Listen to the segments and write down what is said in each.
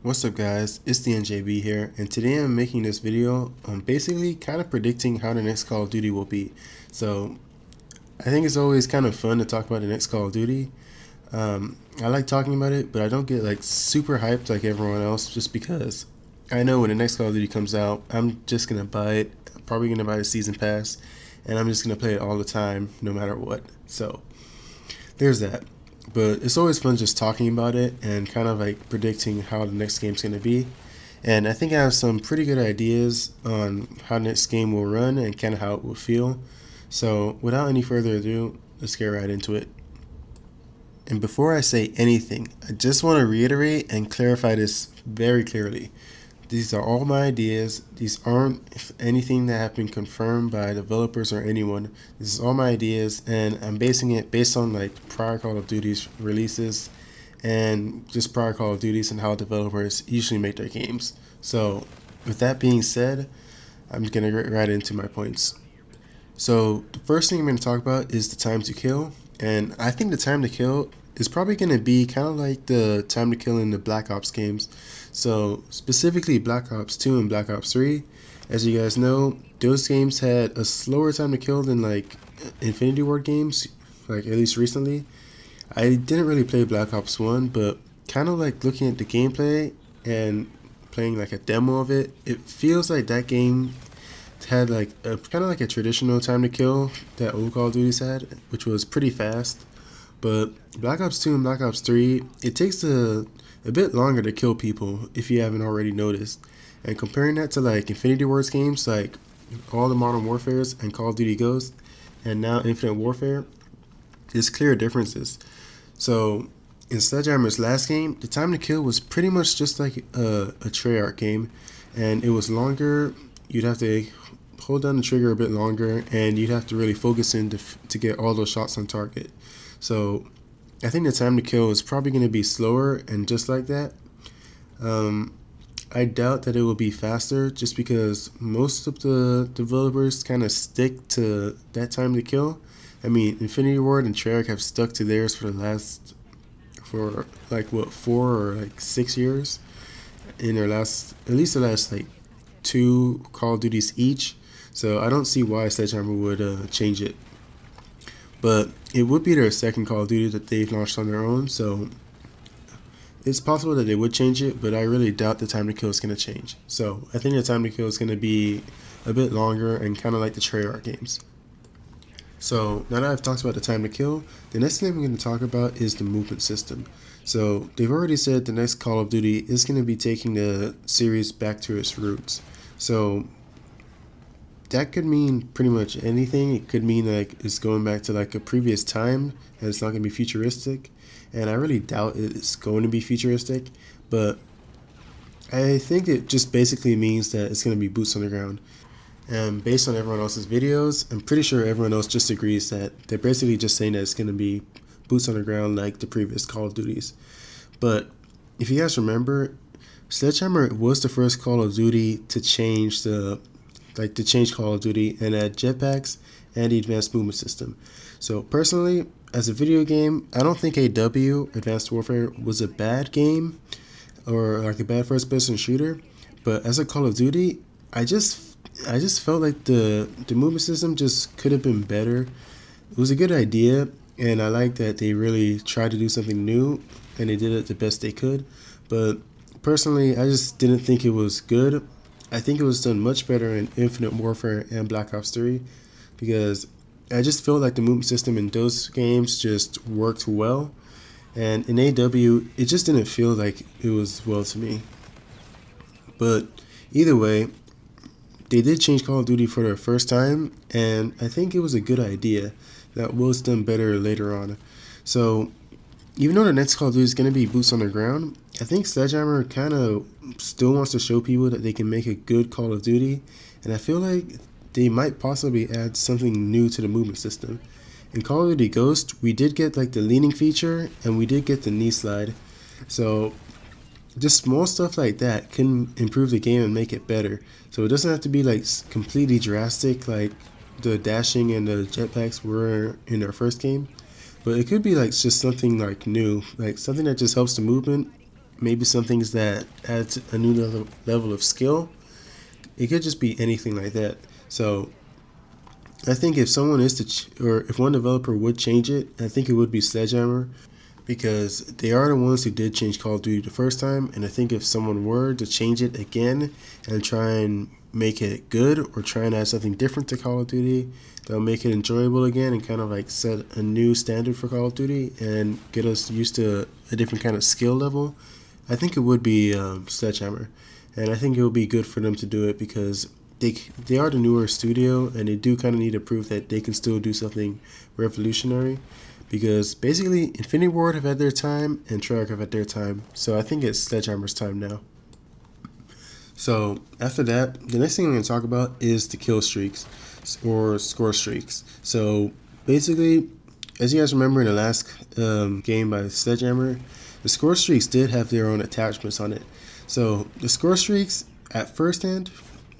What's up guys, it's the NJB here, and today I'm making this video on basically kind of predicting how the next Call of Duty will be. So I think it's always kind of fun to talk about the next Call of Duty. I like talking about it, but I don't get like super hyped like everyone else just because I know when the next Call of Duty comes out, I'm just going to buy it. I'm probably going to buy the season pass, and I'm just going to play it all the time no matter what. So there's that. But it's always fun just talking about it and kind of like predicting how the next game's going to be. And I think I have some pretty good ideas on how the next game will run and kind of how it will feel. So without any further ado, let's get right into it. And before I say anything, I just want to reiterate and clarify this very clearly. These are all my ideas. These aren't anything that have been confirmed by developers or anyone. This is all my ideas, and I'm basing it based on like prior Call of Duty's releases and just prior Call of Duties and how developers usually make their games. So with that being said, I'm going to get right into my points. So the first thing I'm going to talk about is the time to kill, and I think the time to kill is probably going to be kind of like the time to kill in the Black Ops games. So specifically Black Ops 2 and Black Ops 3, as you guys know, those games had a slower time to kill than like Infinity Ward games, like at least recently. I didn't really play Black Ops 1, but kind of like looking at the gameplay and playing like a demo of it, it feels like that game had like a kind of like a traditional time to kill that old Call of Duty's had, which was pretty fast. But Black Ops 2 and Black Ops 3, it takes a bit longer to kill people if you haven't already noticed. And comparing that to like Infinity Ward's games, like all the Modern Warfares and Call of Duty Ghost, and now Infinite Warfare, there's clear differences. So in Sledgehammer's last game, the time to kill was pretty much just like a Treyarch game, and it was longer. You'd have to hold down the trigger a bit longer, and you'd have to really focus in to get all those shots on target. So I think the time to kill is probably going to be slower and just like that. I doubt that it will be faster just because most of the developers kind of stick to that time to kill. I mean, Infinity Ward and Treyarch have stuck to theirs for like what, 4 or like 6 years in their last, at least the last like 2 Call of Duties each. So I don't see why Sledgehammer would change it. But it would be their second Call of Duty that they've launched on their own, so it's possible that they would change it, but I really doubt the time to kill is going to change. So I think the time to kill is going to be a bit longer and kind of like the Treyarch games. So now that I've talked about the time to kill, the next thing I'm going to talk about is the movement system. So they've already said the next Call of Duty is going to be taking the series back to its roots. So that could mean pretty much anything. It could mean like it's going back to like a previous time and it's not going to be futuristic. And I really doubt it's going to be futuristic, but I think it just basically means that it's going to be boots on the ground. And based on everyone else's videos, I'm pretty sure everyone else just agrees that they're basically just saying that it's going to be boots on the ground like the previous Call of Duties. But if you guys remember, Sledgehammer was the first Call of Duty to change Call of Duty and add jetpacks and the advanced movement system. So personally, as a video game, I don't think AW, Advanced Warfare, was a bad game or like a bad first-person shooter. But as a Call of Duty, I just felt like the movement system just could have been better. It was a good idea, and I like that they really tried to do something new, and they did it the best they could. But personally, I just didn't think it was good. I think it was done much better in Infinite Warfare and Black Ops 3 because I just felt like the movement system in those games just worked well. And in AW, it just didn't feel like it was well to me. But either way, they did change Call of Duty for the first time, and I think it was a good idea that was done better later on. So even though the next Call of Duty is going to be boots on the ground, I think Sledgehammer kind of still wants to show people that they can make a good Call of Duty, and I feel like they might possibly add something new to the movement system. In Call of Duty Ghost, we did get like the leaning feature, and we did get the knee slide. So just small stuff like that can improve the game and make it better. So it doesn't have to be like completely drastic like the dashing and the jetpacks were in their first game. But it could be like just something like new, like something that just helps the movement maybe some things that adds a new level of skill. It could just be anything like that. So I think if someone is or if one developer would change it, I think it would be Sledgehammer, because they are the ones who did change Call of Duty the first time. And I think if someone were to change it again and try and make it good, or try and add something different to Call of Duty, they'll make it enjoyable again and kind of like set a new standard for Call of Duty and get us used to a different kind of skill level. I think it would be Sledgehammer, and I think it would be good for them to do it, because they are the newer studio, and they do kind of need to prove that they can still do something revolutionary, because basically Infinity Ward have had their time and Treyarch have had their time. So I think it's Sledgehammer's time now. So after that, the next thing I'm going to talk about is the kill streaks or score streaks. So basically, as you guys remember in the last game by Sledgehammer, the score streaks did have their own attachments on it. So the score streaks, at first hand,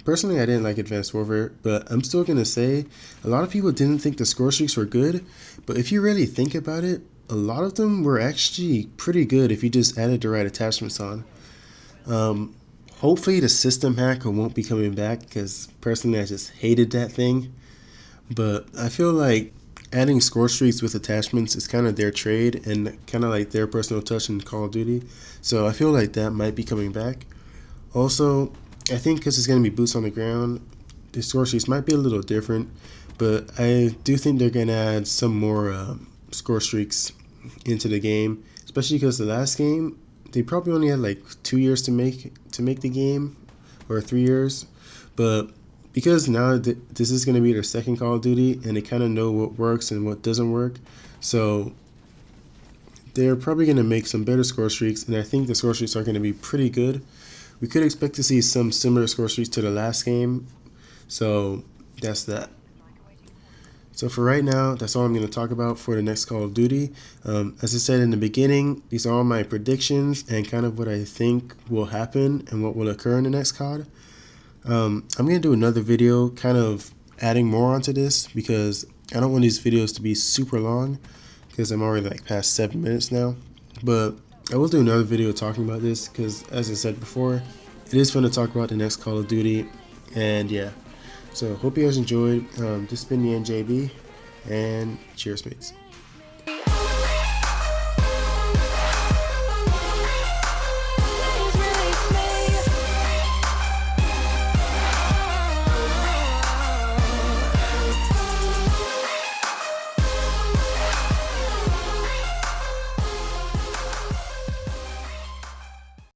personally I didn't like Advanced Warfare, but I'm still going to say a lot of people didn't think the score streaks were good. But if you really think about it, a lot of them were actually pretty good if you just added the right attachments on. Hopefully the system hack won't be coming back, because personally I just hated that thing. But I feel like adding score streaks with attachments is kind of their trade and kind of like their personal touch in Call of Duty. So I feel like that might be coming back. Also, I think because it's going to be boots on the ground, the score streaks might be a little different. But I do think they're going to add some more score streaks into the game, especially because the last game, they probably only had like 2 years to make the game, or 3 years. But because now this is going to be their second Call of Duty, and they kind of know what works and what doesn't work, so they're probably going to make some better score streaks, and I think the score streaks are going to be pretty good. We could expect to see some similar score streaks to the last game, so that's that. So for right now, that's all I'm going to talk about for the next Call of Duty. As I said in the beginning, these are all my predictions and kind of what I think will happen and what will occur in the next COD. I'm going to do another video kind of adding more onto this, because I don't want these videos to be super long, because I'm already like past 7 minutes now. But I will do another video talking about this, because as I said before, it is fun to talk about the next Call of Duty. And yeah, so hope you guys enjoyed. This has been the NJB, and cheers mates.